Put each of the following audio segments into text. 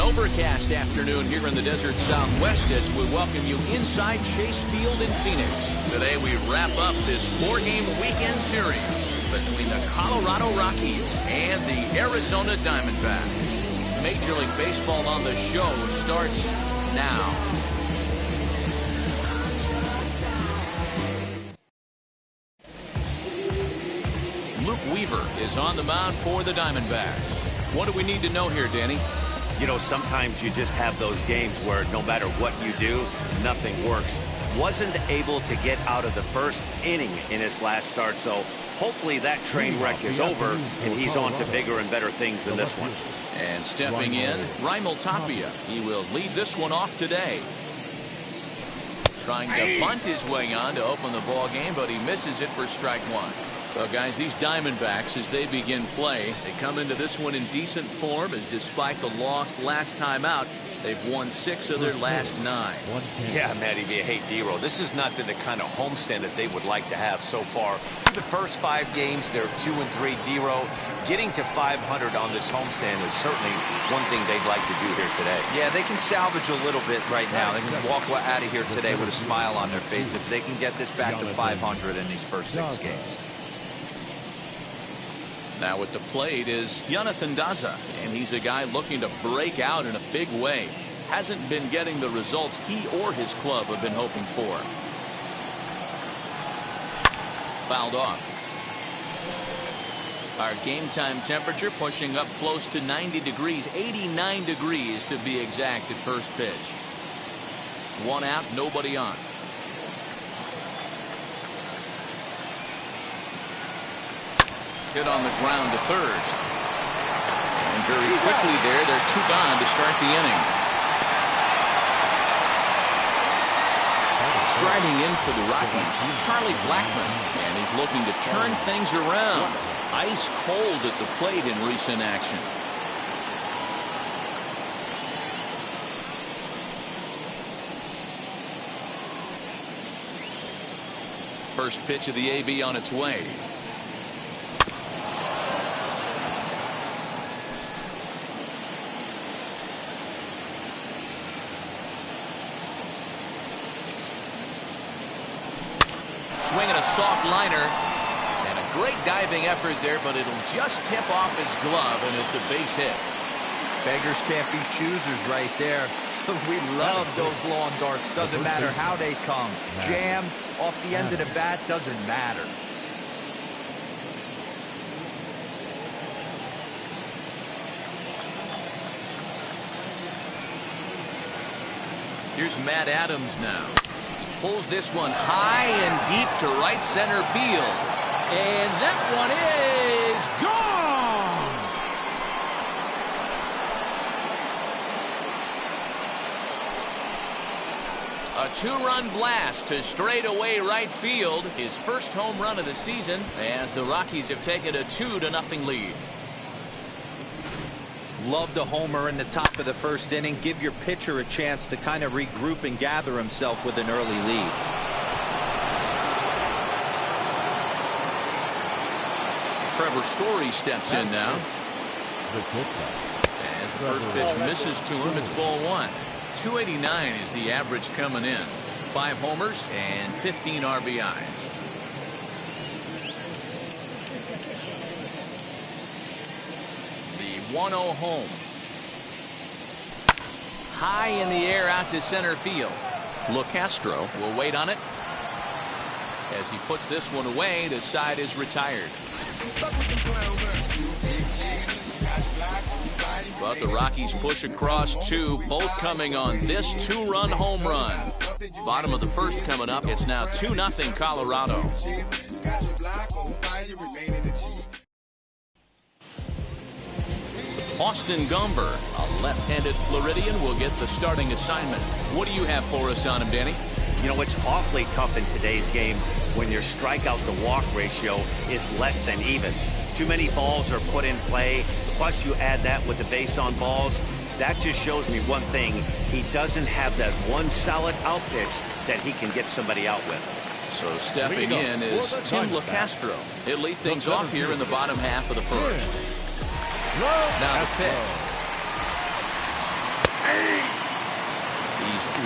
overcast afternoon here in the desert Southwest as we welcome you inside Chase Field in Phoenix. Today we wrap up this 4-game weekend series between the Colorado Rockies and the Arizona Diamondbacks. Major League Baseball on the show starts now. Luke Weaver is on the mound for the Diamondbacks. What do we need to know here, Danny? You know, sometimes you just have those games where no matter what you do, nothing works. Wasn't able to get out of the first inning in his last start, so hopefully that train wreck is over and he's on to bigger and better things in this one. And stepping in, Raimel Tapia. He will lead this one off today. Trying to bunt his way on to open the ball game, but he misses it for strike one. Well, guys, these Diamondbacks, as they begin play, they come into this one in decent form, as despite the loss last time out, they've won 6 of their last 9. Yeah, Matty, you hate D-Row. This has not been the kind of homestand that they would like to have so far. Through the first 5 games, they're 2-3. D-Row getting to 500 on this homestand is certainly one thing they'd like to do here today. Yeah, they can salvage a little bit right now. They can walk out of here today with a smile on their face if they can get this back to 500 in these first 6 games. Now at the plate is Jonathan Daza, and he's a guy looking to break out in a big way. Hasn't been getting the results he or his club have been hoping for. Fouled off. Our game time temperature pushing up close to 90 degrees, 89 degrees to be exact at first pitch. 1 out, nobody on. Hit on the ground to third. And very quickly there, they're 2 gone to start the inning. Striding in for the Rockies, Charlie Blackmon, and he's looking to turn things around. Ice cold at the plate in recent action. First pitch of the AB on its way. Swinging a soft liner, and a great diving effort there, but it'll just tip off his glove, and it's a base hit. Beggars can't be choosers right there. We love those long darts. Doesn't matter how they come. Jammed off the end of the bat, doesn't matter. Here's Matt Adams now. Pulls this one high and deep to right center field. And that one is gone! A 2-run blast to straightaway right field. His first home run of the season as the Rockies have taken a 2-0 lead. Love the homer in the top of the first inning. Give your pitcher a chance to kind of regroup and gather himself with an early lead. Trevor Story steps in now. As the first pitch misses to him, it's ball 1. 289 is the average coming in. 5 homers and 15 RBIs. The 1-0 home. High in the air out to center field. LeCastro will wait on it. As he puts this one away, the side is retired. But the Rockies push across 2, both coming on this 2-run home run. Bottom of the first coming up. It's now 2-0 Colorado. Austin Gomber, a left-handed Floridian, will get the starting assignment. What do you have for us on him, Danny? You know, it's awfully tough in today's game when your strikeout to walk ratio is less than even. Too many balls are put in play, plus you add that with the base on balls. That just shows me one thing. He doesn't have that one solid out pitch that he can get somebody out with. So stepping in is Tim LeCastro. He'll lead things off here in the bottom half of the first. Now the pitch.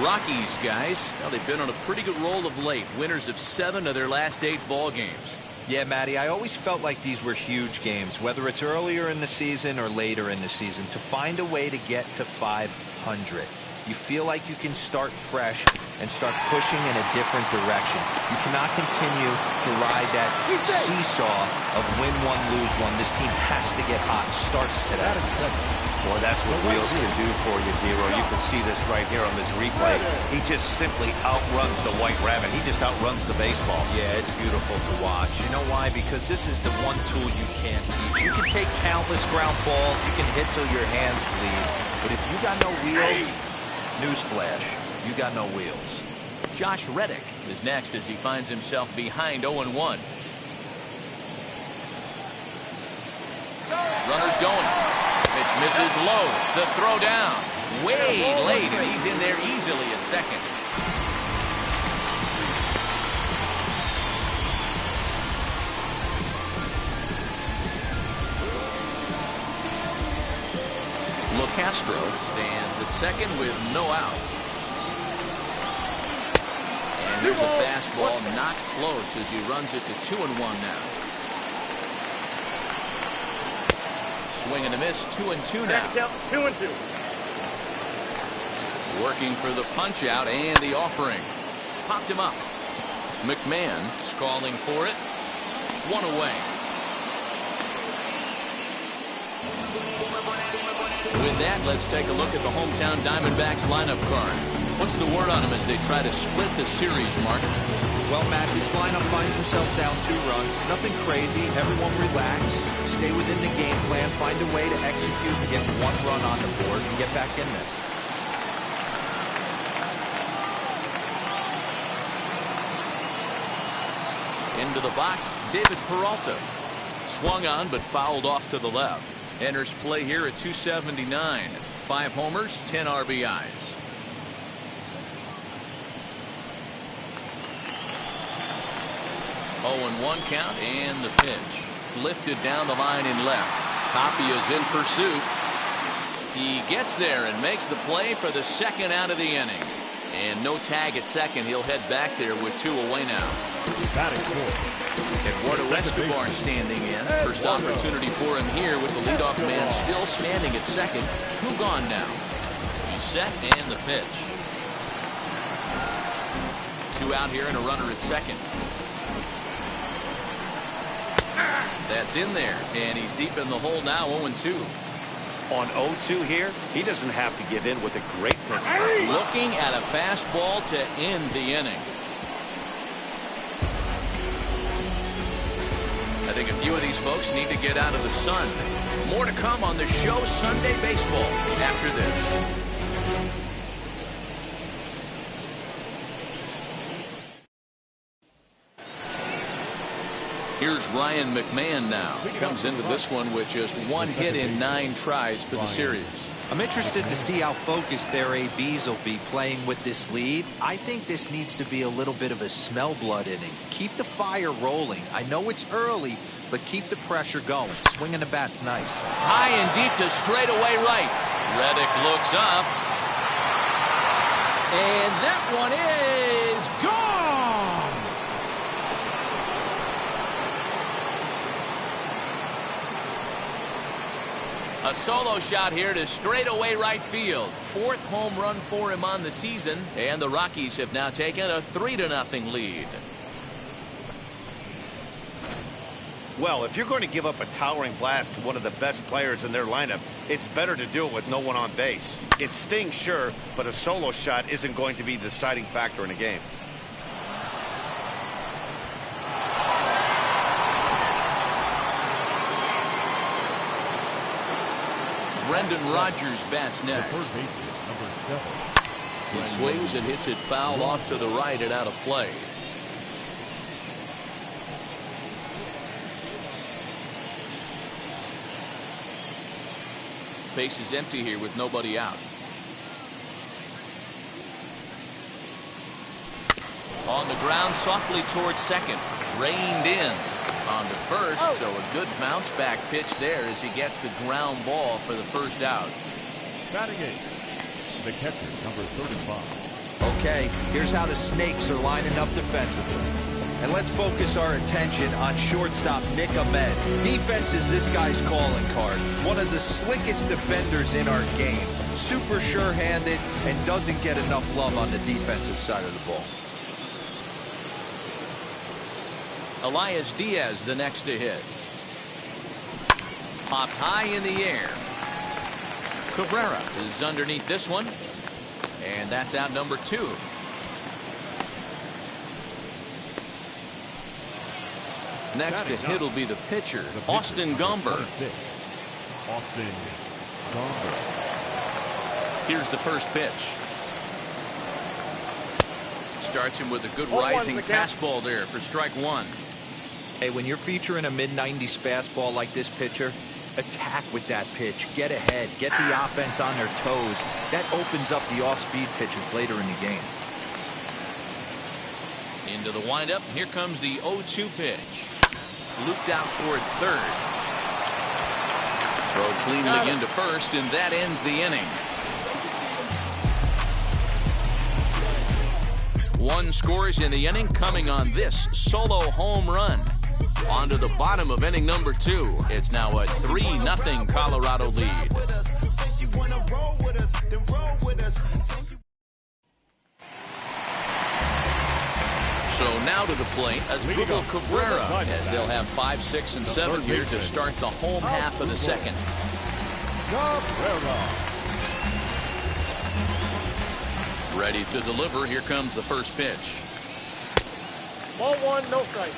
Rockies, guys, well, they've been on a pretty good roll of late. Winners of 7 of their last 8 ball games. Yeah, Matty, I always felt like these were huge games, whether it's earlier in the season or later in the season, to find a way to get to 500. You feel like you can start fresh and start pushing in a different direction. You cannot continue to ride that seesaw of win one, lose one. This team has to get hot. Starts today. Boy, that's what wheels can do for you, D-Roy. You can see this right here on this replay. He just simply outruns the White Rabbit. He just outruns the baseball. Yeah, it's beautiful to watch. You know why? Because this is the one tool you can't teach. You can take countless ground balls. You can hit till your hands bleed. But if you got no wheels, newsflash, you got no wheels. Josh Reddick is next as he finds himself behind 0-1. Runners going. Pitch misses low. The throw down. Way late, and he's in there easily at second. Castro stands at second with no outs. And there's a fastball not close as he runs it to 2-1 now. Swing and a miss, 2-2 now. 2-2. Working for the punch out and the offering. Popped him up. McMahon is calling for it. 1 away. With that, let's take a look at the hometown Diamondbacks lineup card. What's the word on them as they try to split the series, Mark? Well, Matt, this lineup finds themselves down 2 runs. Nothing crazy. Everyone relax. Stay within the game plan. Find a way to execute and get 1 run on the board and get back in this. Into the box, David Peralta. Swung on but fouled off to the left. Enters play here at 279. 5 homers, 10 RBIs. Oh, and 1 count and the pitch. Lifted down the line in left. Tapia's in pursuit. He gets there and makes the play for the second out of the inning. And no tag at second. He'll head back there with 2 away now. Eduardo Escobar standing in. First opportunity for him here with the leadoff man still standing at second. 2 gone now. He's set and the pitch. 2 out here and a runner at second. That's in there, and he's deep in the hole now, 0-2. On 0-2 here, he doesn't have to give in with a great pitch. Looking at a fastball to end the inning. I think a few of these folks need to get out of the sun. More to come on the show Sunday Baseball after this. Here's Ryan McMahon now. He comes into this one with just 1 hit in 9 tries for the series. I'm interested to see how focused their ABs will be playing with this lead. I think this needs to be a little bit of a smell blood inning. Keep the fire rolling. I know it's early, but keep the pressure going. Swinging the bat's nice. High and deep to straightaway right. Reddick looks up. And that one is gone. A solo shot here to straightaway right field. 4th home run for him on the season. And the Rockies have now taken a 3-0 lead. Well, if you're going to give up a towering blast to one of the best players in their lineup, it's better to do it with no one on base. It stings, sure, but a solo shot isn't going to be the deciding factor in a game. Brendan Rodgers bats next. He swings and hits it foul off to the right and out of play. Base is empty here with nobody out. On the ground softly towards second. Reined in. On to first, so a good bounce back pitch there as he gets the ground ball for the first out. Batting 8, the catcher, number 35. Okay, here's how the Snakes are lining up defensively. And let's focus our attention on shortstop Nick Ahmed. Defense is this guy's calling card. One of the slickest defenders in our game. Super sure-handed and doesn't get enough love on the defensive side of the ball. Elias Diaz the next to hit. Popped high in the air. Cabrera is underneath this one. And that's out number 2. Next to hit will be the pitcher, Austin Gomber. Austin Gomber. Here's the first pitch. Starts him with a good rising fastball there for strike 1. Hey, when you're featuring a mid-90s fastball like this pitcher, attack with that pitch. Get ahead. Get the offense on their toes. That opens up the off-speed pitches later in the game. Into the windup. Here comes the 0-2 pitch. Looped out toward third. Throw cleanly into first, and that ends the inning. 1 scores in the inning, coming on this solo home run. On to the bottom of inning number 2. It's now a 3-0 Colorado lead. So now to the plate, Asdrubal Cabrera, as they'll have 5, 6, and 7 here to start the home half of the second. Ready to deliver. Here comes the first pitch. Ball 1, no strike.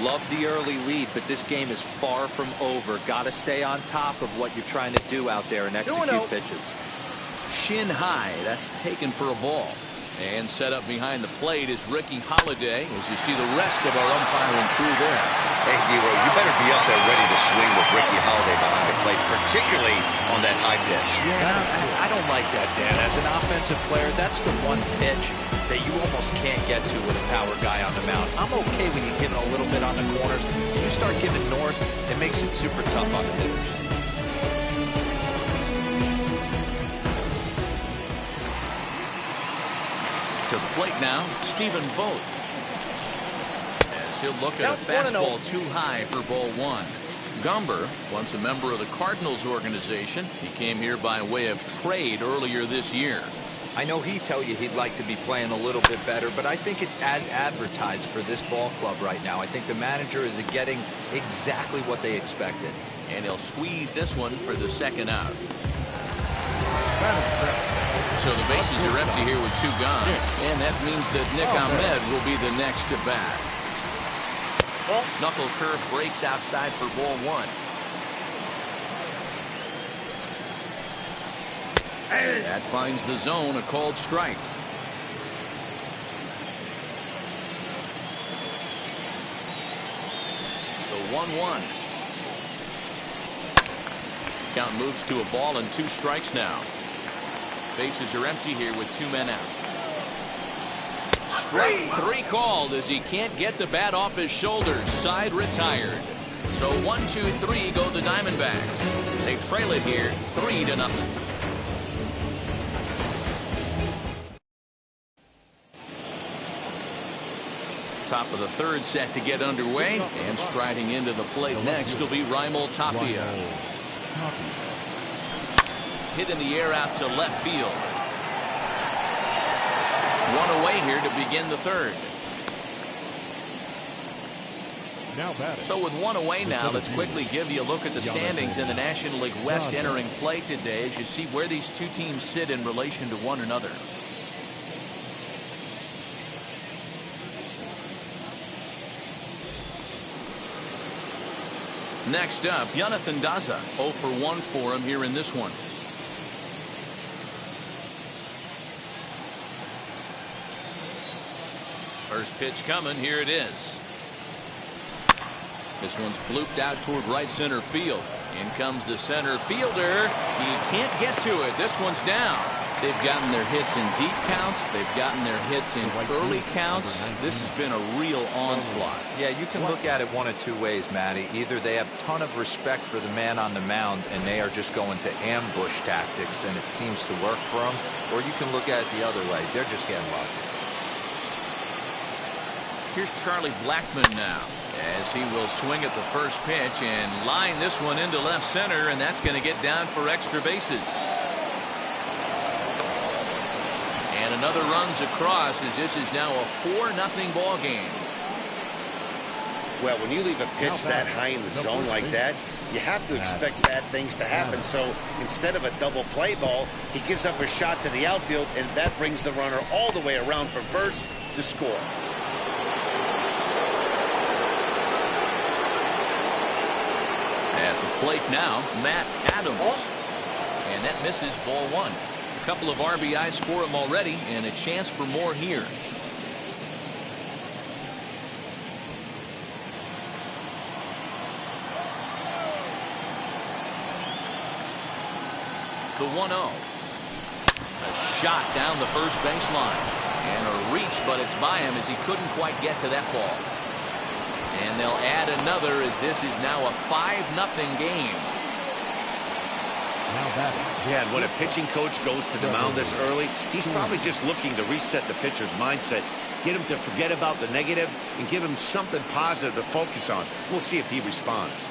Love the early lead, but this game is far from over. Got to stay on top of what you're trying to do out there and execute pitches. Shin high. That's taken for a ball. And set up behind the plate is Ricky Holiday, as you see the rest of our umpiring crew there. Hey, Dero, you better be up there ready to swing with Ricky Holiday behind the plate, particularly on that high pitch. Yeah, I don't like that, Dan. As an offensive player, that's the one pitch that you almost can't get to with a power guy on the mound. I'm okay with you giving a little bit on the corners. When you start giving north, it makes it super tough on the hitters. To the plate now, Stephen Vogt. As he'll look at a fastball too high for ball 1. Gomber, once a member of the Cardinals organization, he came here by way of trade earlier this year. I know he'd tell you he'd like to be playing a little bit better, but I think it's as advertised for this ball club right now. I think the manager is getting exactly what they expected. And he'll squeeze this one for the second out. So the bases are empty here with 2 gone. And that means that Nick Ahmed will be the next to bat. Knuckle curve breaks outside for ball 1. That finds the zone, a called strike. The 1-1. Count moves to a ball and 2 strikes now. Bases are empty here with 2 men out. Strike 3 called as he can't get the bat off his shoulders. Side retired. So 1, 2, 3 go the Diamondbacks. They trail it here 3-0. Top of the third set to get underway, and striding into the plate next will be Raimel Tapia. Hit in the air out to left field. 1 away here to begin the third. So with 1 away now, let's quickly give you a look at the standings in the National League West entering play today, as you see where these 2 teams sit in relation to one another. Next up, Jonathan Daza, 0 for 1 for him here in this one. First pitch coming, here it is. This one's blooped out toward right center field. In comes the center fielder. He can't get to it. This one's down. They've gotten their hits in deep counts. They've gotten their hits in early counts. This has been a real onslaught. Yeah, you can look at it one of two ways, Matty. Either they have a ton of respect for the man on the mound and they are just going to ambush tactics and it seems to work for them, or you can look at it the other way. They're just getting lucky. Here's Charlie Blackmon now, as he will swing at the first pitch and line this one into left center, and that's going to get down for extra bases. And another runs across, as this is now a 4-0 ball game. Well, when you leave a pitch that high in the zone like that, you have to expect bad things to happen. So instead of a double play ball, he gives up a shot to the outfield, and that brings the runner all the way around from first to score. At the plate now, Matt Adams. And that misses, ball one. A couple of RBIs for him already, and a chance for more here. The 1-0. A shot down the first baseline. And a reach, but it's by him as he couldn't quite get to that ball. And they'll add another as this is now a 5-0 game. Yeah, and when a pitching coach goes to the mound this early, he's probably just looking to reset the pitcher's mindset, get him to forget about the negative, and give him something positive to focus on. We'll see if he responds.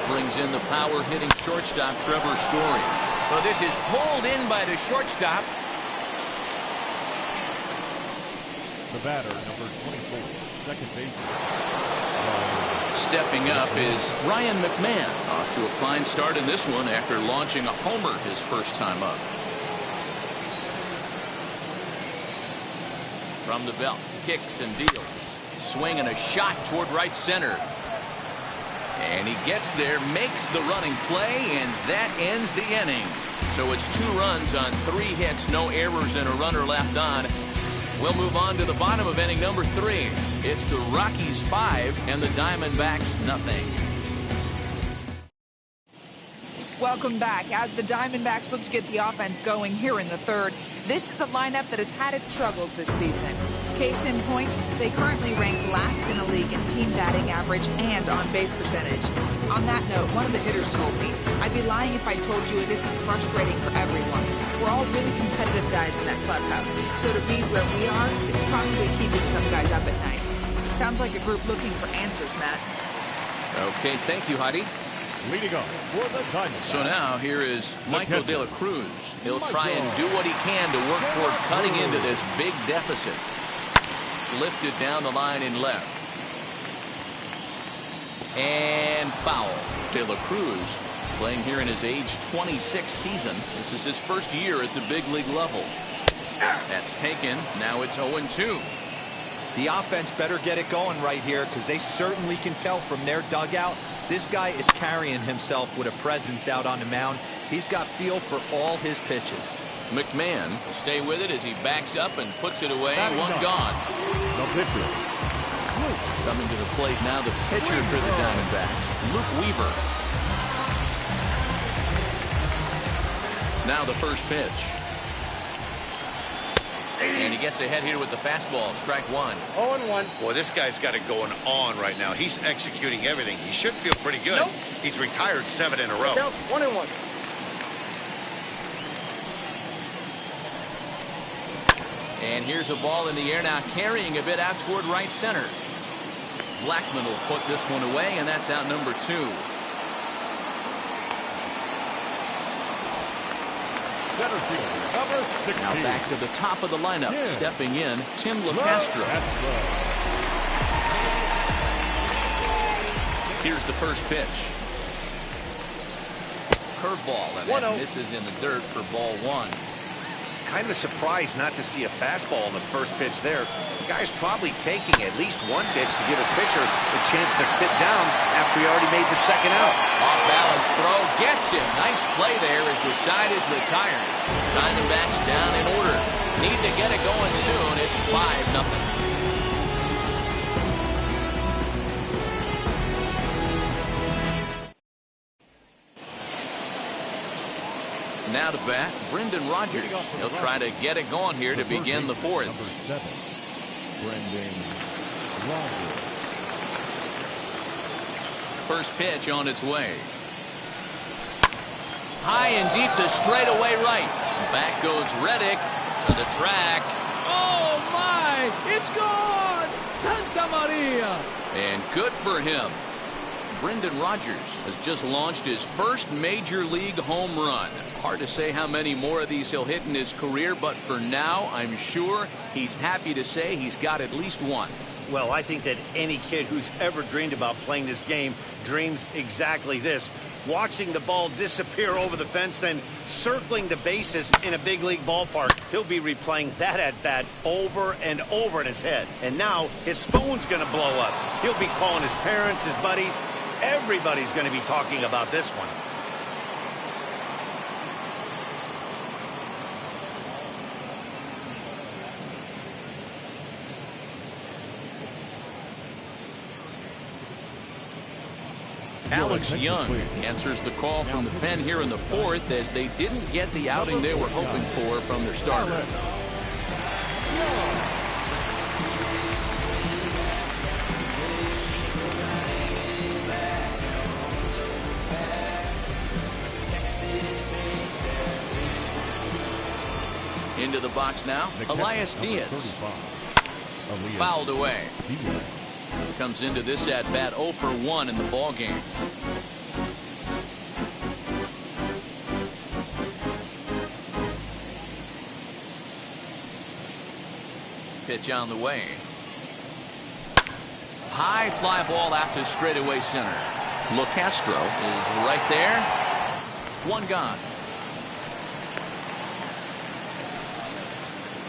Brings in the power hitting shortstop Trevor Story. So this is pulled in by the shortstop. The batter, number 24, second baseman. Stepping up is Ryan McMahon, off to a fine start in this one after launching a homer his first time up. From the belt, kicks and deals. Swing and a shot toward right center. And he gets there, makes the running play, and that ends the inning. So it's 2 runs on 3 hits, no errors, and a runner left on. We'll move on to the bottom of inning number 3. It's the Rockies 5 and the Diamondbacks nothing. Welcome back. As the Diamondbacks look to get the offense going here in the third, this is the lineup that has had its struggles this season. Case in point, they currently rank last in the league in team batting average and on-base percentage. On that note, one of the hitters told me, I'd be lying if I told you it isn't frustrating for everyone. We're all really competitive guys in that clubhouse, so to be where we are is probably keeping some guys up at night. Sounds like a group looking for answers, Matt. Okay, thank you, Heidi. Leading up for the Diamondbacks. So now here is Michael De La Cruz. He'll try and do what he can to work toward cutting into this big deficit. Lifted down the line in left. And foul. De La Cruz playing here in his age 26 season. This is his first year at the big league level. That's taken. Now it's 0-2. The offense better get it going right here because they certainly can tell from their dugout this guy is carrying himself with a presence out on the mound. He's got feel for all his pitches. McMahon will stay with it as he backs up and puts it away. One gone. The pitcher. Coming to the plate now, the pitcher for the Diamondbacks, Luke Weaver. Now the first pitch. And he gets ahead here with the fastball. Strike one. 0-1. Boy, this guy's got it going on right now. He's executing everything. He should feel pretty good. Nope. He's retired 7 in a row. Count 1-1. And here's a ball in the air now, carrying a bit out toward right center. Blackmon will put this one away, and that's out number 2. Center field, number 16. Now back to the top of the lineup, stepping in, Tim LaCastro. Here's the first pitch. Curveball, and that misses in the dirt for ball 1. Kind of surprised not to see a fastball in the first pitch there. The guy's probably taking at least one pitch to give his pitcher a chance to sit down after he already made the second out. Off balance throw, gets him. Nice play there as the side is retired. Diamondbacks down in order. Need to get it going soon. It's 5-0. Now to bat, Brendan Rodgers. He'll try to get it going here to begin the fourth. Number 7, Brendan Rodgers. First pitch on its way. High and deep to straightaway right. Back goes Reddick to the track. Oh, my! It's gone! Santa Maria! And good for him. Brendan Rodgers has just launched his first major league home run. Hard to say how many more of these he'll hit in his career, but for now, I'm sure he's happy to say he's got at least one. Well, I think that any kid who's ever dreamed about playing this game dreams exactly this. Watching the ball disappear over the fence, then circling the bases in a big league ballpark. He'll be replaying that at-bat over and over in his head. And now his phone's going to blow up. He'll be calling his parents, his buddies. Everybody's going to be talking about this one. Alex Young answers the call from the pen here in the fourth as they didn't get the outing they were hoping for from their starter. Into the box now, Elias Diaz. Fouled away. Comes into this at bat 0 for 1 in the ball game. Pitch on the way. High fly ball out to straightaway center. LoCastro is right there. One gone.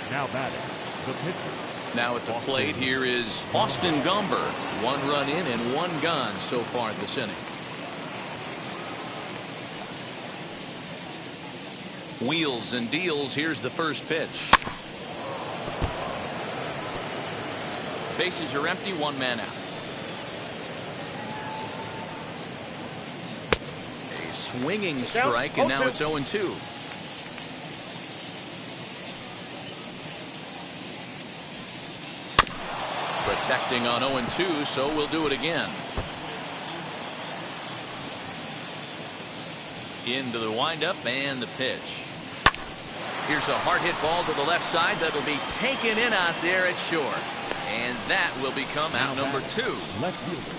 Now batting, the pitcher. Now at the plate here is Austin Gomber. 1 run in and 1 gone so far this inning. Wheels and deals. Here's the first pitch. Bases are empty. 1 man out. A swinging strike, and now it's 0-2. Protecting on 0-2, so we'll do it again. Into the windup and the pitch. Here's a hard hit ball to the left side that'll be taken in out there at short. And that will become out number 2. Left fielder,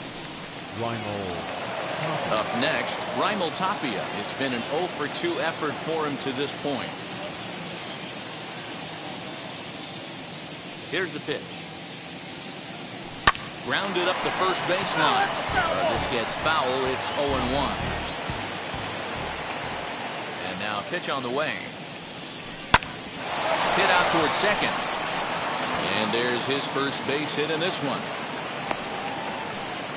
Raimel. Up next, Raimel Tapia. It's been an 0 for 2 effort for him to this point. Here's the pitch. Grounded up the first baseline. This gets foul. It's 0-1. And now a pitch on the way. Hit out towards second. And there's his first base hit in this one.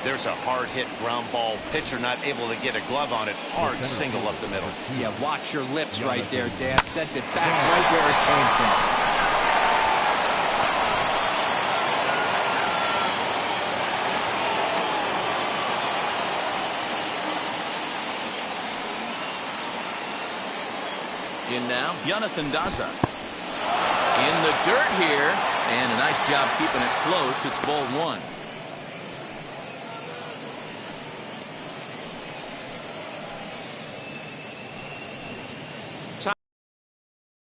There's a hard hit ground ball. Pitcher not able to get a glove on it. Hard single up the middle. Yeah, watch your lips right there, Dad. Sent it back right where it came from. In now, Jonathan Daza. In the dirt here, and a nice job keeping it close. It's ball 1.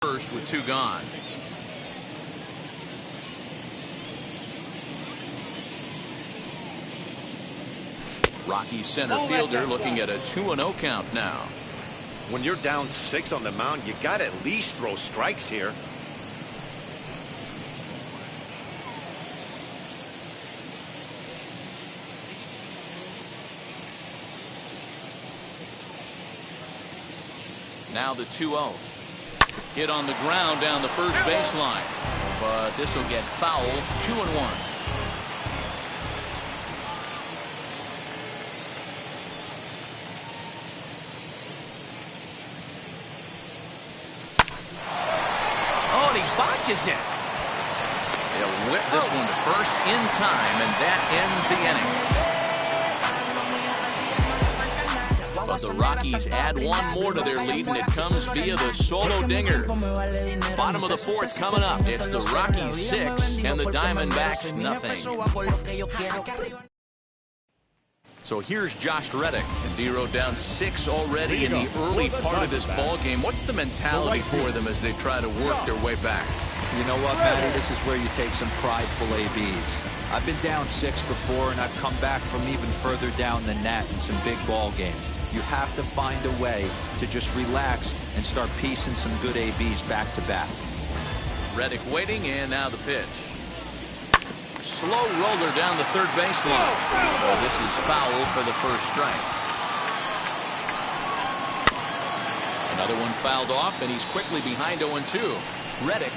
First with 2 gone. Rocky center fielder looking at a 2-0 count now. When you're down 6 on the mound, you got to at least throw strikes here. Now the 2-0. Hit on the ground down the first baseline. But this will get foul. 2-1. reaches it. They'll whip this one to first in time, and that ends the inning. But the Rockies add one more to their lead, and it comes via the solo dinger. Bottom of the fourth coming up. It's the Rockies 6 and the Diamondbacks nothing. So here's Josh Reddick, and D-Row down 6 already in the early part of this ball game. What's the mentality for them as they try to work their way back? You know what, Matty? This is where you take some prideful ABs. I've been down 6 before, and I've come back from even further down than that in some big ball games. You have to find a way to just relax and start piecing some good ABs back to back. Reddick waiting, and now the pitch. Slow roller down the third baseline. Well, this is foul for the first strike. Another one fouled off, and he's quickly behind 0-2. Reddick,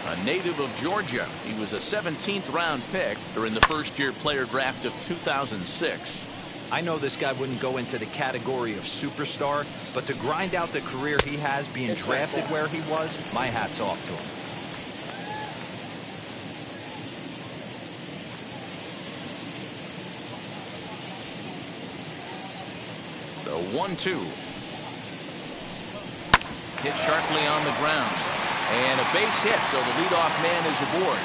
a native of Georgia. He was a 17th round pick during the first-year player draft of 2006. I know this guy wouldn't go into the category of superstar, but to grind out the career he has being drafted where he was, my hat's off to him. The 1-2. Hit sharply on the ground. And a base hit, so the leadoff man is aboard.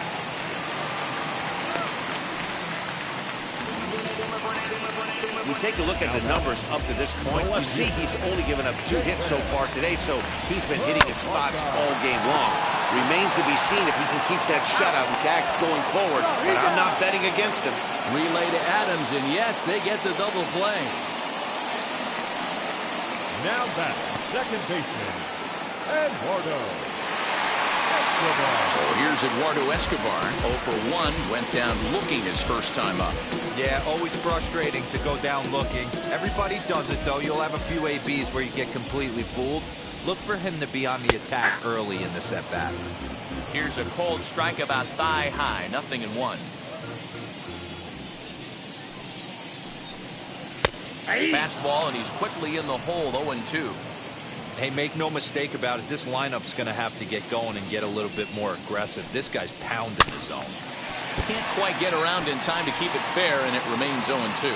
You take a look at the numbers up to this point. You see he's only given up 2 hits so far today, so he's been hitting his spots all game long. Remains to be seen if he can keep that shutout intact going forward, but I'm not betting against him. Relay to Adams, and yes, they get the double play. Now back, second baseman, Eduardo. So here's Eduardo Escobar. 0 for 1, went down looking his first time up. Yeah, always frustrating to go down looking. Everybody does it, though. You'll have a few ABs where you get completely fooled. Look for him to be on the attack early in the at-bat. Here's a cold strike about thigh high, 0-1. Fastball, and he's quickly in the hole, 0-2. Hey, make no mistake about it. This lineup's going to have to get going and get a little bit more aggressive. This guy's pounding the zone. Can't quite get around in time to keep it fair, and it remains 0-2.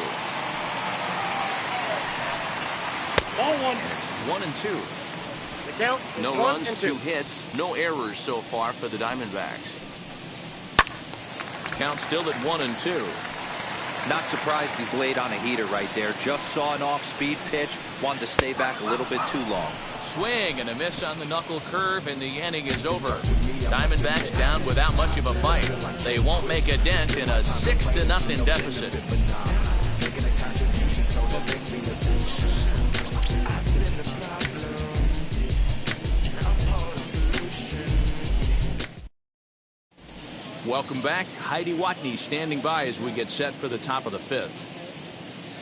Ball 1. And it's 1-2. The count is No 1 runs, and 2 hits, no errors so far for the Diamondbacks. Count still at 1-2. Not surprised he's laid on a heater right there. Just saw an off-speed pitch. Wanted to stay back a little bit too long. Swing and a miss on the knuckle curve, and the inning is over. Diamondbacks down without much of a fight. They won't make a dent in a 6-0 deficit. Welcome back. Heidi Watney standing by as we get set for the top of the 5th.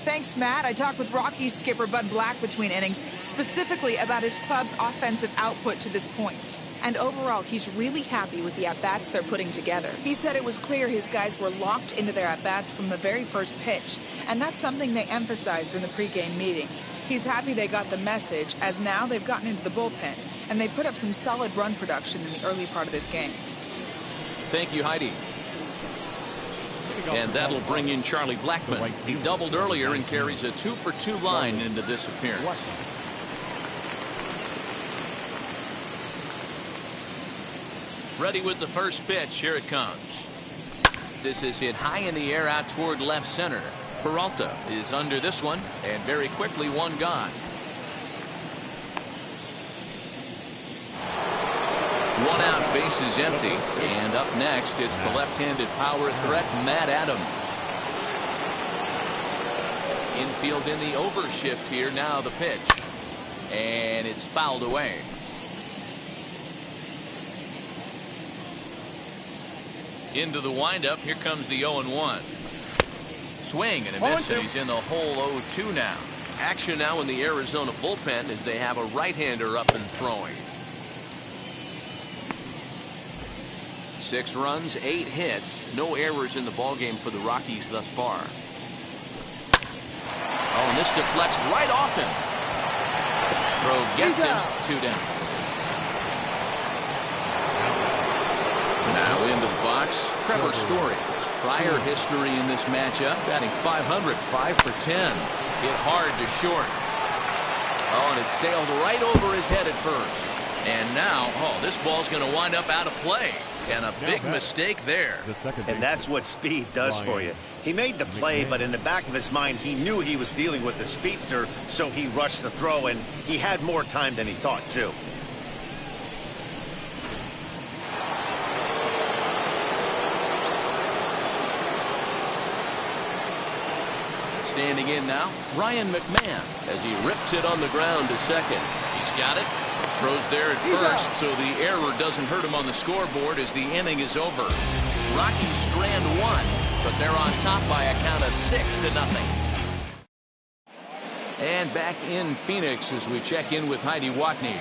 Thanks, Matt. I talked with Rockies skipper Bud Black between innings, specifically about his club's offensive output to this point. And overall, he's really happy with the at-bats they're putting together. He said it was clear his guys were locked into their at-bats from the very first pitch, and that's something they emphasized in the pregame meetings. He's happy they got the message, as now they've gotten into the bullpen, and they put up some solid run production in the early part of this game. Thank you, Heidi. And that'll bring in Charlie Blackmon. He doubled earlier and carries a 2-for-2 line into this appearance. Ready with the first pitch. Here it comes. This is hit high in the air out toward left center. Peralta is under this one, and very quickly one gone. One out, bases empty, and up next it's the left-handed power threat Matt Adams. Infield in the overshift here. Now the pitch, and it's fouled away. Into the windup. Here comes the 0-1. Swing and a miss, and he's in the hole. 0-2 now. Action now in the Arizona bullpen as they have a right-hander up and throwing. 6 runs, 8 hits, no errors in the ballgame for the Rockies thus far. Oh, and this deflects right off him. Throw gets him. 2 down. into the box, Trevor Story. Prior history in this matchup, batting .500, 5 for 10. Hit hard to short. Oh, and it sailed right over his head at first. And now, this ball's going to wind up out of play. And a big mistake there. And that's what speed does for you. He made the play, but in the back of his mind, he knew he was dealing with the speedster, so he rushed the throw, and he had more time than he thought, too. Standing in now, Ryan McMahon, as he rips it on the ground to second. He's got it. Throws there at first, so the error doesn't hurt him on the scoreboard as the inning is over. Rockies strand one, but they're on top by a count of 6-0. And back in Phoenix as we check in with Heidi Watney.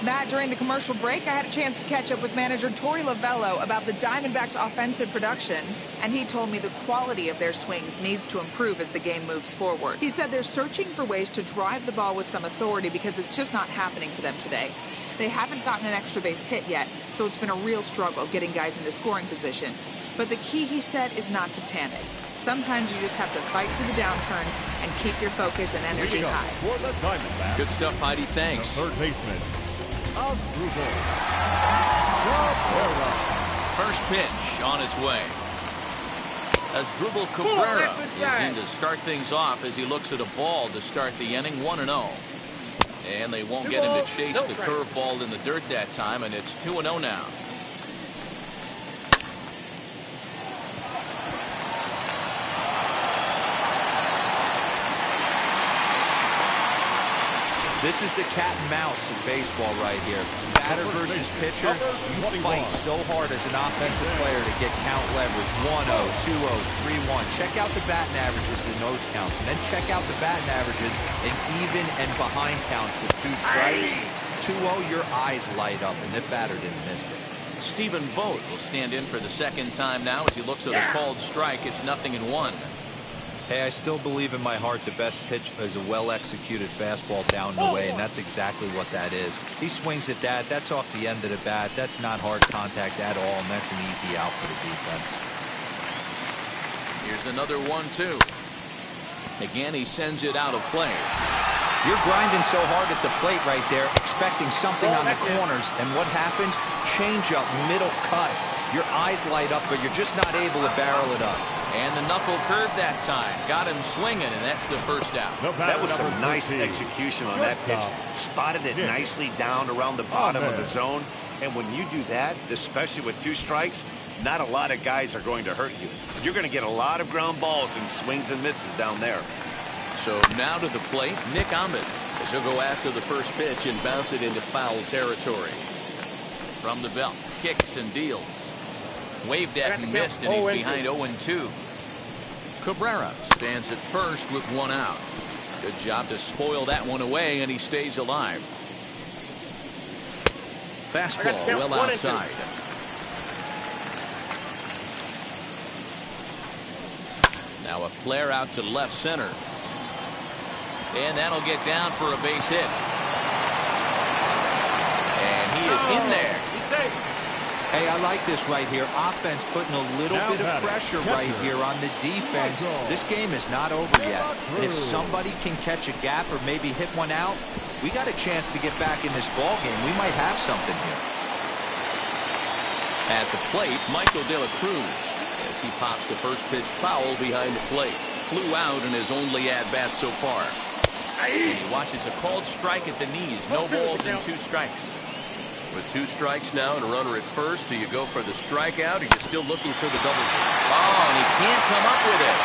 Matt, during the commercial break, I had a chance to catch up with manager Torey Lovello about the Diamondbacks' offensive production, and he told me the quality of their swings needs to improve as the game moves forward. He said they're searching for ways to drive the ball with some authority because it's just not happening for them today. They haven't gotten an extra base hit yet, so it's been a real struggle getting guys into scoring position. But the key, he said, is not to panic. Sometimes you just have to fight through the downturns and keep your focus and energy high. Good stuff, Heidi. Thanks. Third baseman. First pitch on its way. As Dribble Cabrera is in to start things off as he looks at a ball to start the inning, 1-0. And they won't get him to chase the curveball in the dirt that time, and it's 2-0 now. This is the cat and mouse of baseball right here. Batter versus pitcher. You fight so hard as an offensive player to get count leverage. 1-0, 2-0, 3-1. Check out the batting averages in those counts. And then check out the batting averages in even and behind counts with 2 strikes. 2-0, your eyes light up, and the batter didn't miss it. Stephen Vogt will stand in for the second time now as he looks at a called strike. It's 0-1. Hey, I still believe in my heart the best pitch is a well-executed fastball down the way, and that's exactly what that is. He swings at that. That's off the end of the bat. That's not hard contact at all, and that's an easy out for the defense. Here's another 1-2. Again, he sends it out of play. You're grinding so hard at the plate right there, expecting something on the corners, and what happens? Change up, middle cut. Your eyes light up, but you're just not able to barrel it up. And the knuckle curve that time. Got him swinging, and that's the first out. That was some nice execution on that pitch. Spotted it nicely down around the bottom of the zone. And when you do that, especially with 2 strikes, not a lot of guys are going to hurt you. You're going to get a lot of ground balls and swings and misses down there. So now to the plate, Nick Ahmed, as he'll go after the first pitch and bounce it into foul territory. From the belt, kicks and deals. Waved at and missed, and he's behind 0-2. Cabrera stands at first with 1 out. Good job to spoil that one away, and he stays alive. Fastball well outside. Now a flare out to left center. And that'll get down for a base hit. And he is in there. Hey, I like this right here. Offense putting a little bit of pressure right here on the defense. This game is not over yet. And if somebody can catch a gap or maybe hit one out, we got a chance to get back in this ball game. We might have something here. At the plate, Michael De La Cruz, as he pops the first pitch foul behind the plate. Flew out in his only at-bat so far. And he watches a called strike at the knees. No balls and 2 strikes. With 2 strikes now and a runner at first, do you go for the strikeout, or are you still looking for the double? Oh, and he can't come up with it.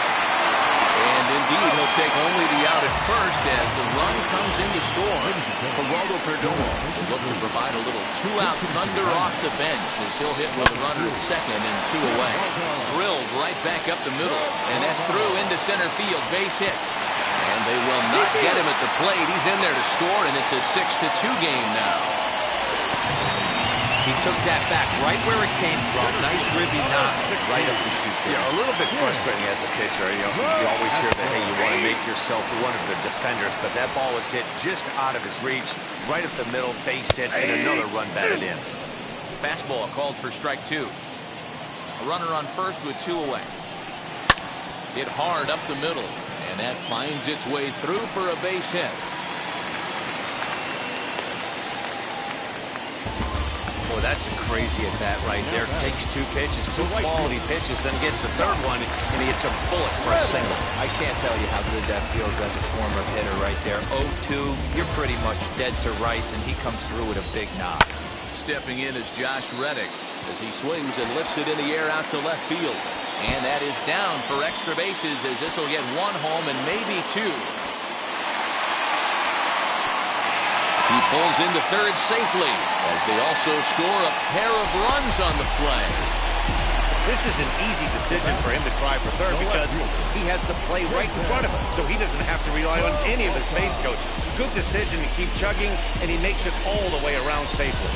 And indeed, he'll take only the out at first as the run comes in to score. Geraldo Perdomo will look to provide a little 2-out thunder off the bench as he'll hit with a runner at second and 2 away. Drilled right back up the middle, and that's through into center field, base hit. And they will not get him at the plate. He's in there to score, and it's a 6-2 game now. He took that back right where it came from. Nice ribby knock right up the chute. Yeah, a little bit frustrating as a pitcher. You always hear that, hey, you want to make yourself one of the defenders, but that ball was hit just out of his reach, right up the middle, base hit, and another run batted in. Fastball called for strike 2. A runner on first with 2 away. Hit hard up the middle, and that finds its way through for a base hit. Boy, that's a crazy at bat right there. Takes 2 pitches, 2 quality pitches, then gets a 3rd one, and he hits a bullet for a single. I can't tell you how good that feels as a former hitter right there. 0-2, you're pretty much dead to rights, and he comes through with a big knock. Stepping in is Josh Reddick as he swings and lifts it in the air out to left field. And that is down for extra bases as this will get 1 home and maybe 2. He pulls into third safely as they also score a pair of runs on the play. This is an easy decision for him to try for third because he has the play right in front of him, so he doesn't have to rely on any of his base coaches. Good decision to keep chugging, and he makes it all the way around safely.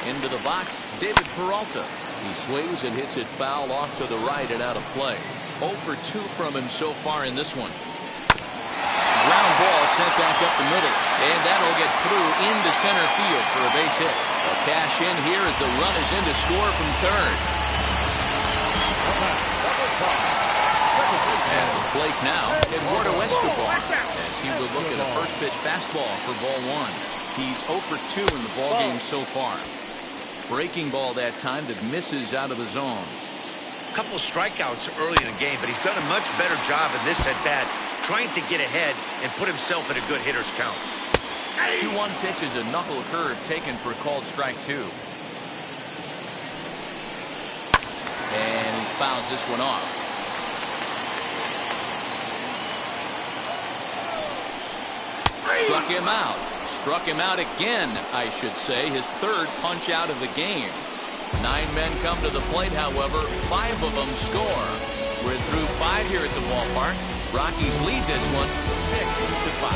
Into the box, David Peralta. He swings and hits it foul off to the right and out of play. 0 for 2 from him so far in this one. Ground ball sent back up the middle, and that'll get through into center field for a base hit. A cash in here as the run is in to score from third. At the plate now, Eduardo Escobar, as he will look at a first pitch fastball for ball 1. He's 0 for 2 in the ball game so far. Breaking ball that time that misses out of the zone. A couple of strikeouts early in the game, but he's done a much better job in this at-bat trying to get ahead and put himself in a good hitter's count. 2-1 pitch is a knuckle curve taken for called strike 2. And he fouls this one off. Struck him out. Struck him out again, I should say. His 3rd punch out of the game. 9 men come to the plate, however. 5 of them score. We're through 5 here at the ballpark. Rockies lead this one 6-5.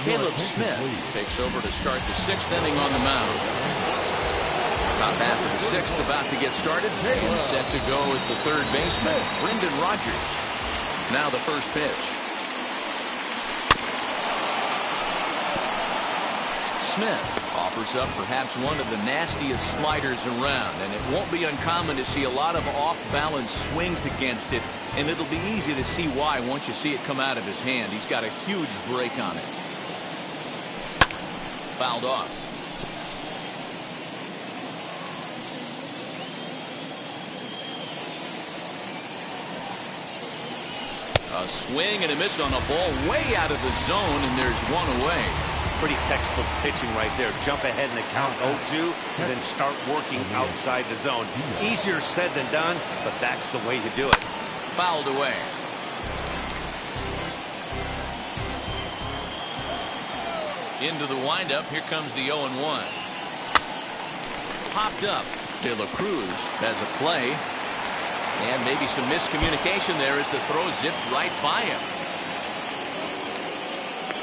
Caleb Smith takes over to start the 6th inning on the mound. Top half of the 6th about to get started. And set to go is the 3rd baseman, Brendan Rodgers. Now the first pitch. Smith offers up perhaps one of the nastiest sliders around, and it won't be uncommon to see a lot of off-balance swings against it, and it'll be easy to see why once you see it come out of his hand. He's got a huge break on it. Fouled off. A swing and a miss on a ball way out of the zone, and there's 1 away. Pretty textbook pitching right there. Jump ahead in the count 0-2 and then start working outside the zone. Easier said than done, but that's the way you do it. Fouled away. Into the windup. Here comes the 0-1. Popped up. De La Cruz has a play. And maybe some miscommunication there as the throw zips right by him.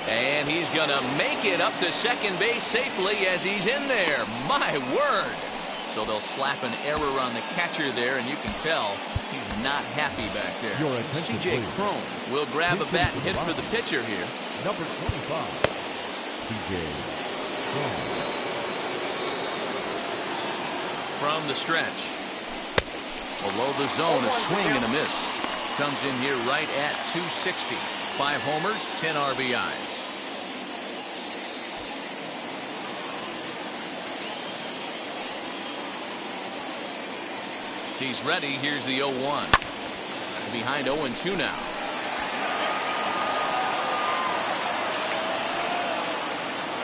And he's going to make it up to second base safely as he's in there. My word. So they'll slap an error on the catcher there, and you can tell he's not happy back there. C.J. Cron will grab a bat and hit for the pitcher here. Number 25, C.J. Cron. From the stretch. Below the zone, a swing and a miss. Comes in here right at 260. 5 homers, 10 RBIs. He's ready. Here's the 0-1. Behind 0-2 now.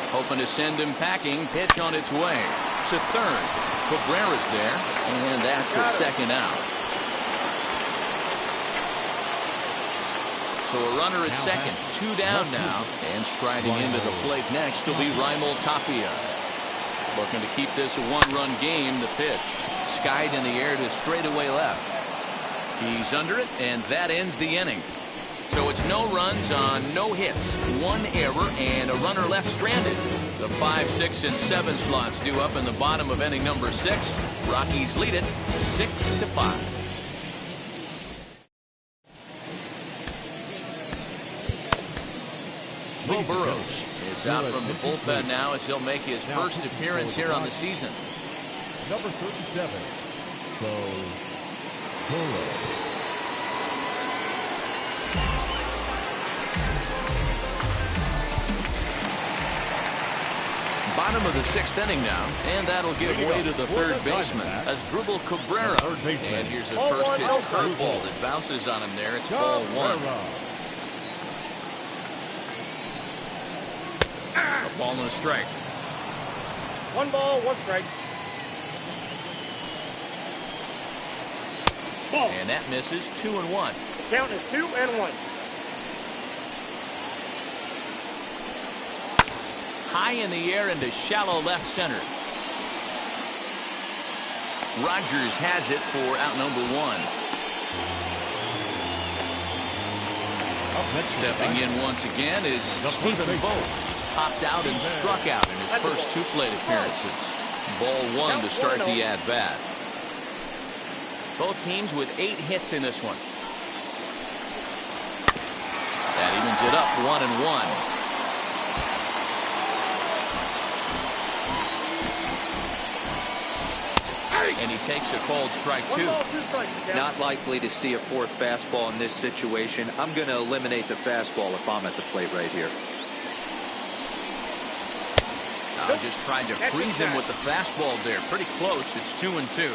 Hoping to send him packing. Pitch on its way to third. Cabrera's there, and that's the 2nd out. So a runner at second, 2 down now, and striding into the plate next will be Raimel Tapia. Looking to keep this a 1-run game. The pitch skied in the air to straightaway left. He's under it, and that ends the inning. So it's no runs on no hits, 1 error, and a runner left stranded. The 5, 6, and 7 slots due up in the bottom of inning number 6. Rockies lead it 6-5. Joe Burrows is out from the bullpen now as he'll make his first appearance here on the season. Number 37, Joe Burrow. Bottom of the 6th inning now, and that'll give way to the third baseman as Drupal Cabrera. And here's a first pitch curveball that bounces on him there. It's ball 1. A ball and a strike. 1 ball, 1 strike. Ball. And that misses. 2-1. The count is 2-1. High in the air into shallow left center. Rogers has it for out number 1. Stepping in once again is Stephen Vogt. He's popped out and struck out in his first 2 plate appearances. Ball 1 to start the at-bat. Both teams with 8 hits in this one. That evens it up 1-1. And he takes a called strike 2. Not likely to see a 4th fastball in this situation. I'm going to eliminate the fastball if I'm at the plate right here. Just tried to freeze him with the fastball there. Pretty close. It's 2-2.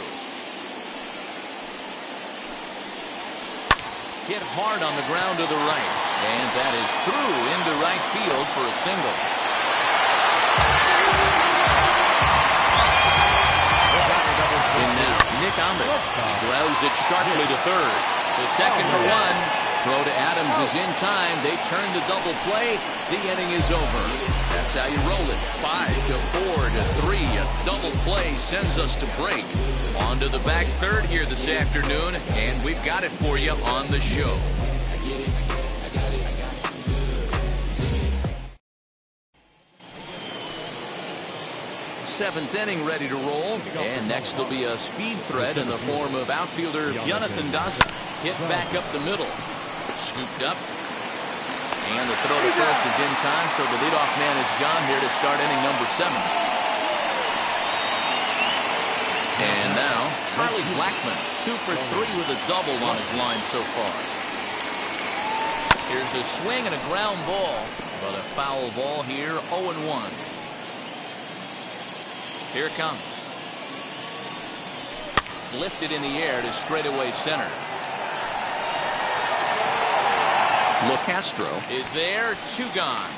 Hit hard on the ground to the right. And that is through into right field for a single. In now, Nick Ahmed grounds it sharply to third. The second to 1. Throw to Adams is in time. They turn the double play. The inning is over. That's how you roll it. 5-4-3. A double play sends us to break. On to the back third here this afternoon, and we've got it for you on the show. 7th inning ready to roll. And next will be a speed threat in the form of outfielder Jonathan Daza. Hit back up the middle. Scooped up. And the throw to first is in time, so the leadoff man is gone here to start inning number 7. And now, Charlie Blackmon, 2 for 3 with a double on his line so far. Here's a swing and a ground ball, but a foul ball here, 0-1. Here it comes. Lifted in the air to straightaway center. LeCastro is there, 2 gone.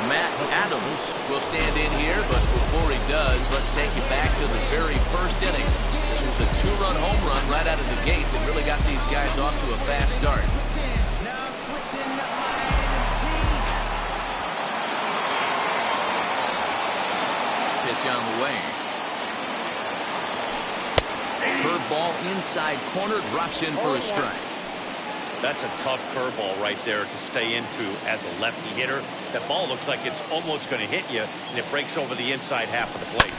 Matt Adams will stand in here, but before he does, let's take you back to the very first inning. This was a 2-run home run right out of the gate that really got these guys off to a fast start. Pitch on the way. Curveball inside corner, drops in for a strike. That's a tough curveball right there to stay into as a lefty hitter. That ball looks like it's almost going to hit you, and it breaks over the inside half of the plate.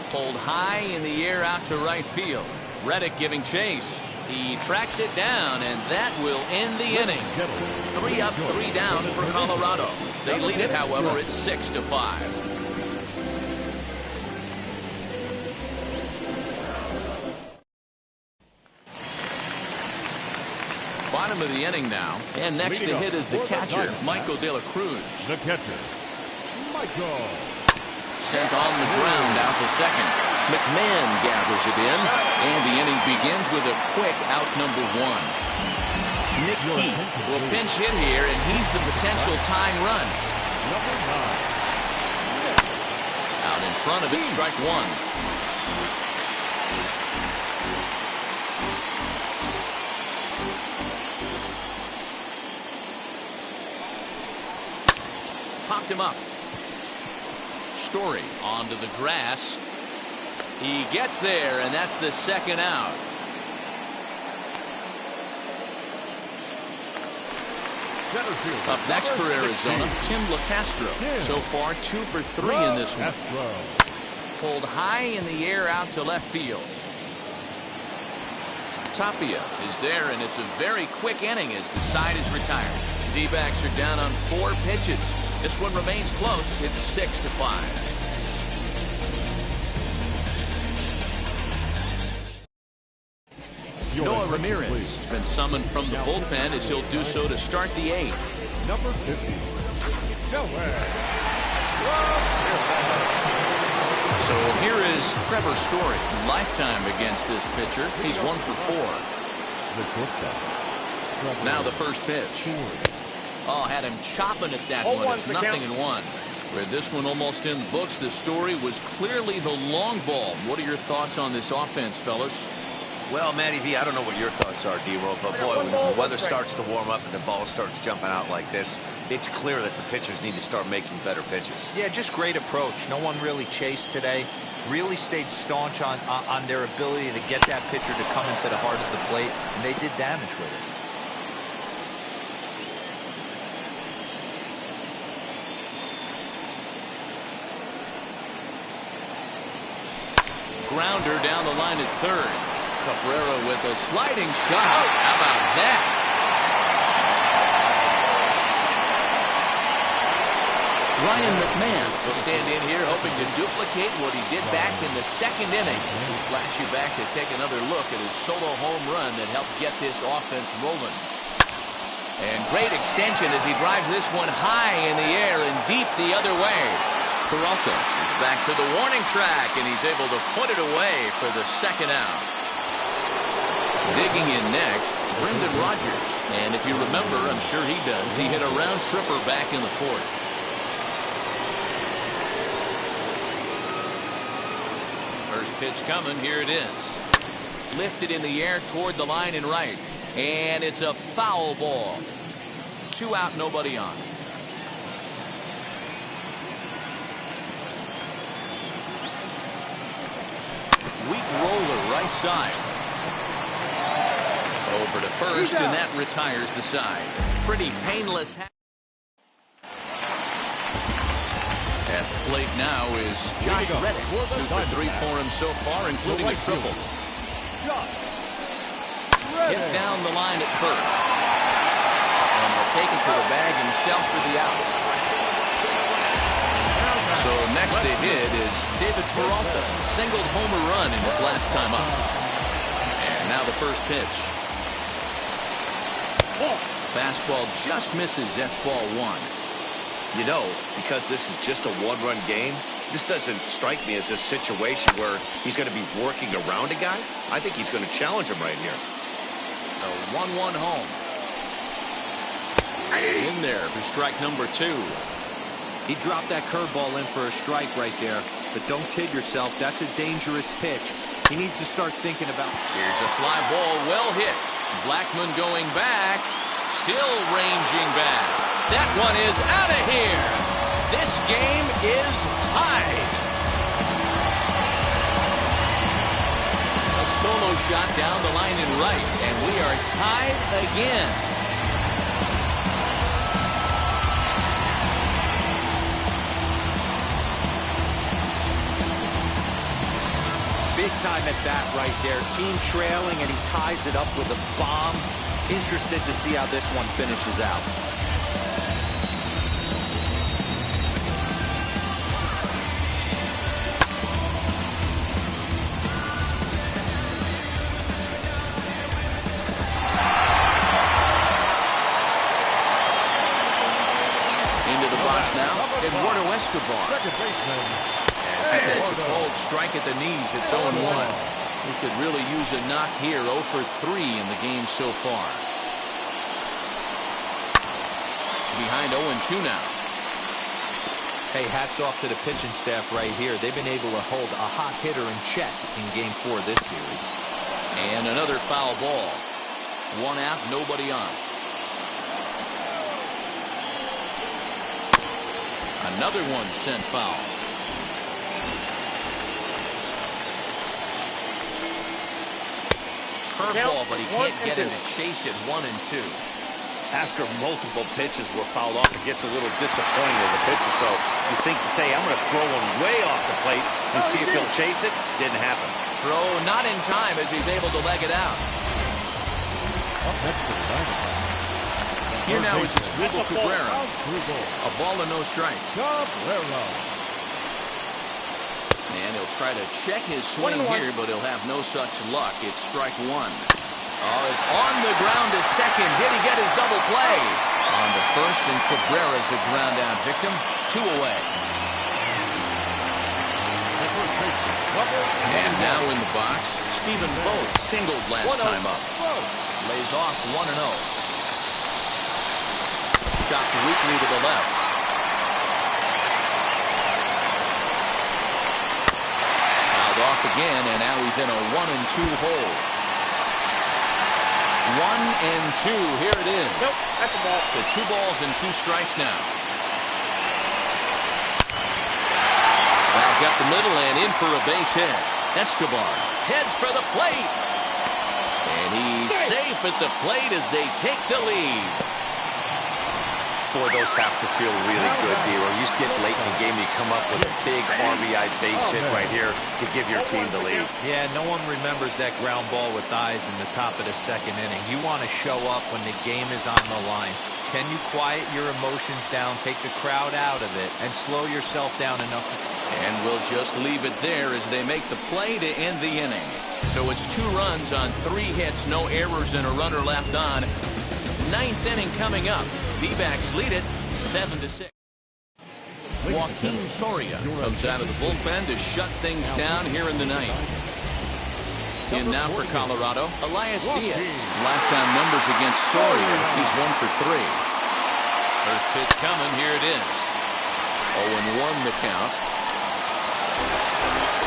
Pulled high in the air out to right field. Reddick giving chase. He tracks it down, and that will end the inning. 3 up, 3 down for Colorado. They lead it, however, it's 6-5. Bottom of the inning now, and next to hit is the catcher, Michael De La Cruz. The catcher, Michael. Sent on the ground out to second. McMahon gathers it in, and the inning begins with a quick out number 1. Nick Heath will pinch hit here, and he's the potential tying run. Out in front of it, strike 1. Popped him up. Story onto the grass. He gets there, and that's the second out. Up next for Arizona, Tim LeCastro. So far, 2 for 3 in this one. Pulled high in the air out to left field. Tapia is there, and it's a very quick inning as the side is retired. D-backs are down on 4 pitches. This one remains close. It's 6-5. Noah Ramirez has been summoned from the bullpen as he'll do so to start the 8th. Number 50. So here is Trevor Story, lifetime against this pitcher. He's 1 for 4. Now the first pitch. Oh, had him chopping at that one. It's 0-1. With this one almost in the books, the Story was clearly the long ball. What are your thoughts on this offense, fellas? Well, Matty V, I don't know what your thoughts are, D-Roll, but boy, when the weather starts to warm up and the ball starts jumping out like this, it's clear that the pitchers need to start making better pitches. Yeah, just great approach. No one really chased today. Really stayed staunch on their ability to get that pitcher to come into the heart of the plate, and they did damage with it. Grounder down the line at third. Cabrera with a sliding stop. How about that? Ryan McMahon will stand in here hoping to duplicate what he did back in the 2nd inning. We'll flash you back to take another look at his solo home run that helped get this offense rolling. And great extension as he drives this one high in the air and deep the other way. Peralta is back to the warning track, and he's able to put it away for the 2nd out. Digging in next, Brendan Rodgers. And if you remember, I'm sure he does, he hit a round tripper back in the 4th. First pitch coming. Here it is. Lifted in the air toward the line and right. And it's a foul ball. 2 out, nobody on. Weak roller right side. Over to first, and that retires the side. Pretty painless. At the plate now is Josh Reddick. 2 for 3 for him so far, including a triple. Hit down the line at first. And he'll take it to the bag himself for the out. So next to hit is David Peralta. Singled homer run in his last time up. And now the first pitch. Fastball just misses. That's ball 1. You know, because this is just a 1-run game, this doesn't strike me as a situation where he's going to be working around a guy. I think he's going to challenge him right here. A 1-1 home. He's in there for strike number 2. He dropped that curveball in for a strike right there. But don't kid yourself. That's a dangerous pitch. He needs to start thinking about. Here's a fly ball, well hit. Blackman going back. Still ranging back. That one is out of here. This game is tied. A solo shot down the line and right, and we are tied again. Big time at bat right there. Team trailing, and he ties it up with a bomb. Interested to see how this one finishes out. Into the box now, Eduardo Escobar. As he takes a cold strike at the knees, it's 0-1. He could really use a knock here. 0 for 3 in the game so far. Behind 0-2 now. Hey, hats off to the pitching staff right here. They've been able to hold a hot hitter in check in Game 4 this series. And another foul ball. 1 out, nobody on. Another one sent foul. Curveball, but he can't get him to chase it. 1 and 2. After multiple pitches were fouled off, it gets a little disappointing as a pitcher. So you think to say, I'm going to throw one way off the plate and see if he'll chase it. Didn't happen. Throw not in time as he's able to leg it out. Up next for the Diamondbacks. Here now is Hugo Cabrera. A ball and no strikes. Cabrera. And he'll try to check his swing here, but he'll have no such luck. It's strike one. Oh, it's on the ground to second. Did he get his double play? On to first, and Cabrera's a ground out victim. 2 away. And now in the box, Stephen Vogt singled last time up. Lays off 1-0. Chopped weakly to the left. Fouled off again, and now he's in a 1-2 hole. 1-2. Here it is. Nope, that's a ball. To 2 balls and 2 strikes now. Back up the middle and in for a base hit. Escobar heads for the plate. And he's safe at the plate as they take the lead. Boy, those have to feel really good, Dero. You get late in the game, you come up with a big RBI base hit right here to give your team the lead. Yeah, no one remembers that ground ball with eyes in the top of the second inning. You want to show up when the game is on the line. Can you quiet your emotions down, take the crowd out of it, and slow yourself down enough to... And we'll just leave it there as they make the play to end the inning. So it's 2 runs on 3 hits, no errors, and a runner left on. 9th inning coming up. D-backs lead it 7-6. Joaquin Soria comes out of the bullpen to shut things down here in the 9th. In now for Colorado, Elias Diaz. Lifetime numbers against Soria. He's 1 for 3. First pitch coming. Here it is. 0-1 the count.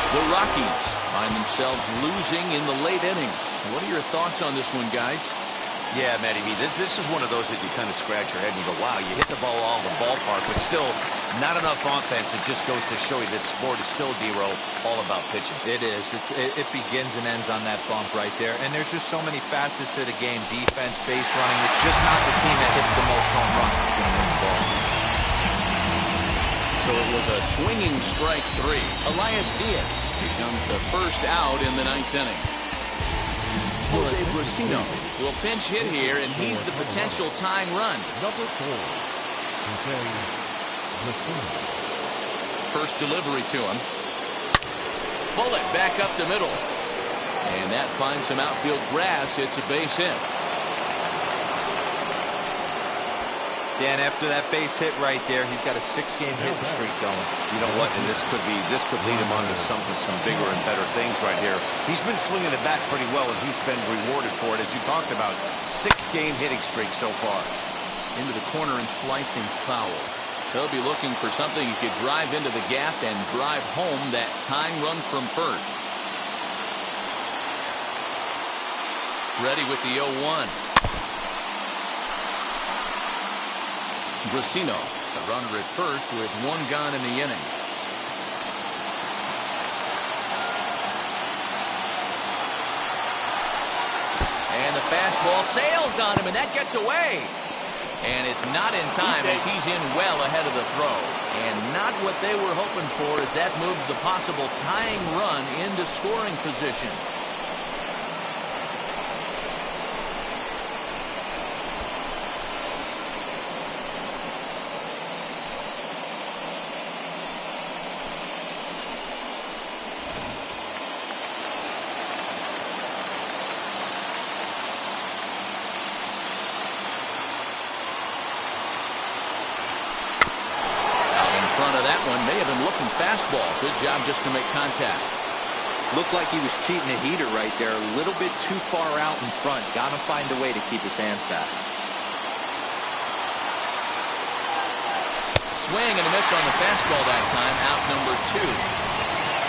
The Rockies find themselves losing in the late innings. What are your thoughts on this one, guys? Yeah, Matty, this is one of those that you kind of scratch your head and you go, wow, you hit the ball all in the ballpark, but still not enough offense. It just goes to show you this sport is still, Dero, all about pitching. It is. It begins and ends on that bump right there. And there's just so many facets to the game. Defense, base running. It's just not the team that hits the most home runs that's going to win the ball. So it was a swinging strike 3. Elias Diaz becomes the first out in the 9th inning. Jose Brusino will pinch hit here, and he's the potential tying run. Number 4. First delivery to him. Bullet back up the middle. And that finds some outfield grass. It's a base hit. Dan, after that base hit right there, he's got a 6-game hitting streak going. You know what? And this could lead him on to some bigger and better things right here. He's been swinging the bat pretty well, and he's been rewarded for it, as you talked about. 6-game hitting streak so far. Into the corner and slicing foul. He'll be looking for something he could drive into the gap and drive home that tying run from first. Ready with the 0-1. Brusino, the runner at first with 1 gone in the inning. And the fastball sails on him, and that gets away. And it's not in time as he's in well ahead of the throw. And not what they were hoping for as that moves the possible tying run into scoring position. May have been looking fastball. Good job just to make contact. Looked like he was cheating a heater right there. A little bit too far out in front. Got to find a way to keep his hands back. Swing and a miss on the fastball that time. Out number 2.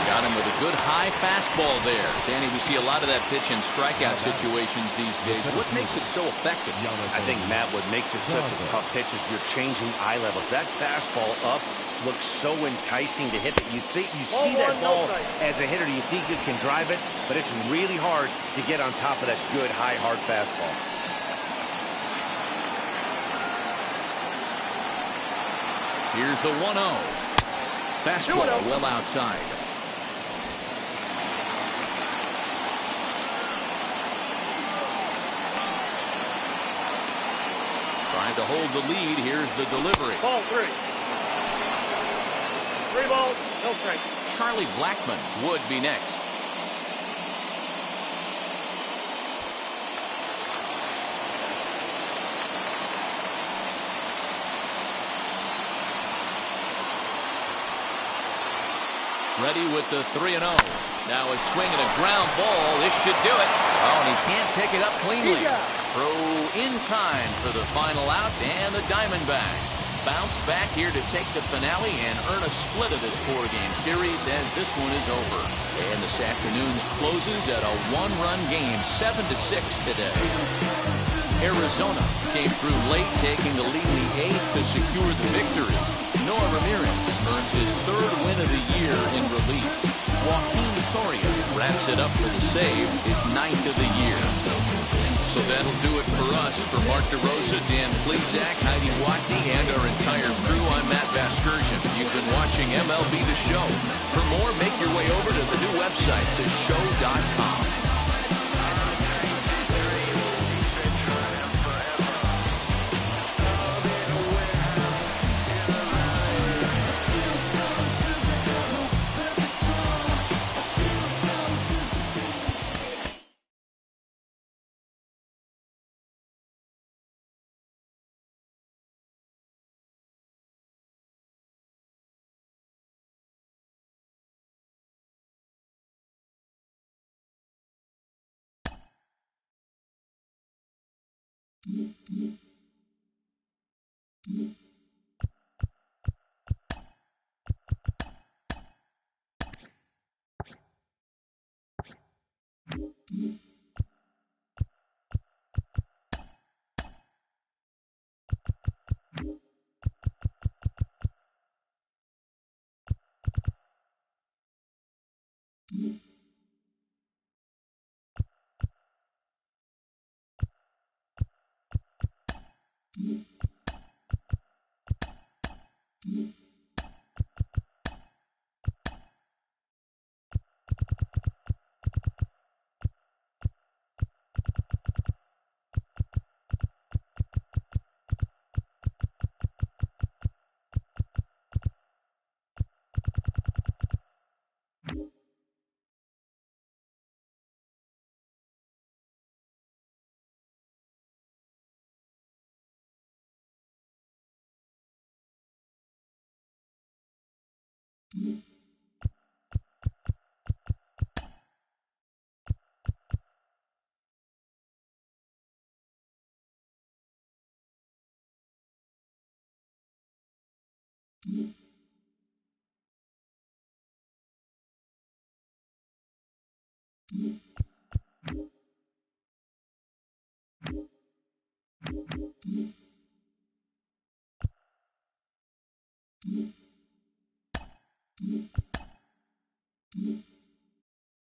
Got him with a good high fastball there. Danny, we see a lot of that pitch in strikeout situations these days. What makes it so effective? I think, Matt, what makes it such a tough pitch is you're changing eye levels. That fastball up looks so enticing to hit that you think you see that ball as a hitter, you think you can drive it, but it's really hard to get on top of that good high hard fastball. Here's the 1-0. Fastball well outside. Trying to hold the lead. Here's the delivery. Ball 3. 3 balls, no strikes. Charlie Blackmon would be next. Ready with the 3-0. Now a swing and a ground ball. This should do it. Oh, and he can't pick it up cleanly. Throw in time for the final out, and the Diamondbacks bounce back here to take the finale and earn a split of this 4-game series as this one is over. And this afternoon's closes at a 1-run game, 7-6 today. Arizona came through late, taking the lead in the 8th to secure the victory. Noah Ramirez earns his 3rd win of the year in relief. Joaquin Soria wraps it up for the save, his 9th of the year. So that'll do it for us. For Mark DeRosa, Dan Plesac, Heidi Watney, and our entire crew, I'm Matt Vasgersian. You've been watching MLB The Show. For more, make your way over to the new website, theshow.com. Mm-hmm.